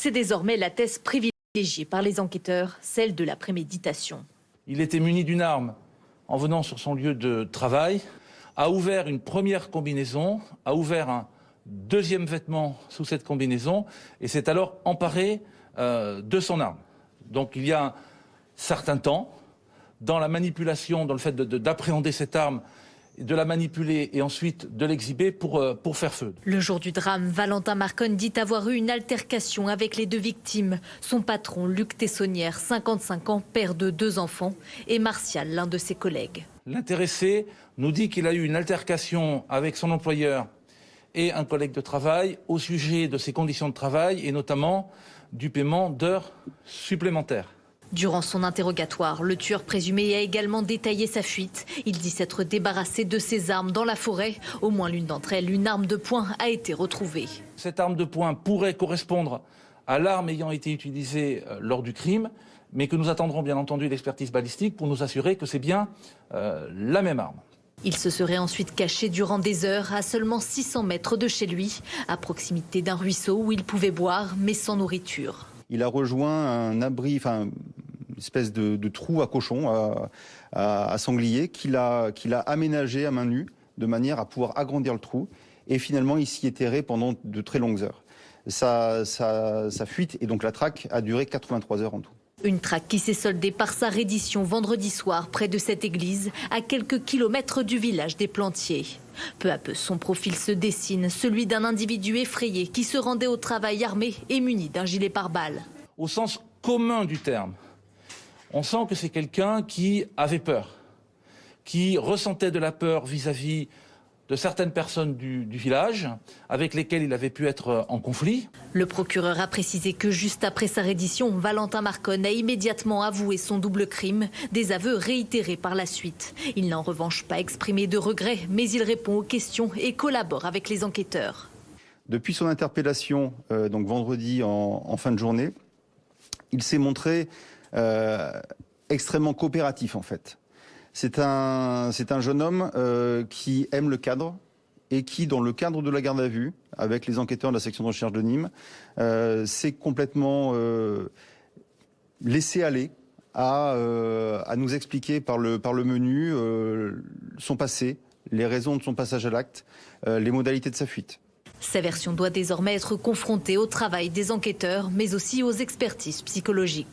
C'est désormais la thèse privilégiée par les enquêteurs, celle de la préméditation. Il était muni d'une arme en venant sur son lieu de travail, a ouvert une première combinaison, a ouvert un deuxième vêtement sous cette combinaison et s'est alors emparé de son arme. Donc il y a un certain temps dans la manipulation, dans le fait d'appréhender cette arme, de la manipuler et ensuite de l'exhiber pour faire feu. Le jour du drame, Valentin Marconne dit avoir eu une altercation avec les deux victimes. Son patron, Luc Tessonnière, 55 ans, père de 2 enfants, et Martial, l'un de ses collègues. L'intéressé nous dit qu'il a eu une altercation avec son employeur et un collègue de travail au sujet de ses conditions de travail et notamment du paiement d'heures supplémentaires. Durant son interrogatoire, le tueur présumé a également détaillé sa fuite. Il dit s'être débarrassé de ses armes dans la forêt. Au moins l'une d'entre elles, une arme de poing, a été retrouvée. Cette arme de poing pourrait correspondre à l'arme ayant été utilisée lors du crime, mais que nous attendrons bien entendu l'expertise balistique pour nous assurer que c'est bien la même arme. Il se serait ensuite caché durant des heures à seulement 600 mètres de chez lui, à proximité d'un ruisseau où il pouvait boire, mais sans nourriture. Il a rejoint un abri, une espèce de trou à cochon, à sanglier, qu'il a aménagé à main nue, de manière à pouvoir agrandir le trou. Et finalement, il s'y est terré pendant de très longues heures. Sa fuite, et donc la traque, a duré 83 heures en tout. Une traque qui s'est soldée par sa reddition vendredi soir près de cette église, à quelques kilomètres du village des Plantiers. Peu à peu, son profil se dessine, celui d'un individu effrayé qui se rendait au travail armé et muni d'un gilet pare-balles. Au sens commun du terme, on sent que c'est quelqu'un qui avait peur, qui ressentait de la peur vis-à-vis de certaines personnes du village avec lesquelles il avait pu être en conflit. Le procureur a précisé que juste après sa reddition, Valentin Marconne a immédiatement avoué son double crime, des aveux réitérés par la suite. Il n'a en revanche pas exprimé de regret, mais il répond aux questions et collabore avec les enquêteurs. Depuis son interpellation, donc vendredi en fin de journée, il s'est montré extrêmement coopératif en fait. C'est un jeune homme qui aime le cadre et qui, dans le cadre de la garde à vue, avec les enquêteurs de la section de recherche de Nîmes, s'est complètement laissé aller à nous expliquer par le menu son passé, les raisons de son passage à l'acte, les modalités de sa fuite. Sa version doit désormais être confrontée au travail des enquêteurs, mais aussi aux expertises psychologiques.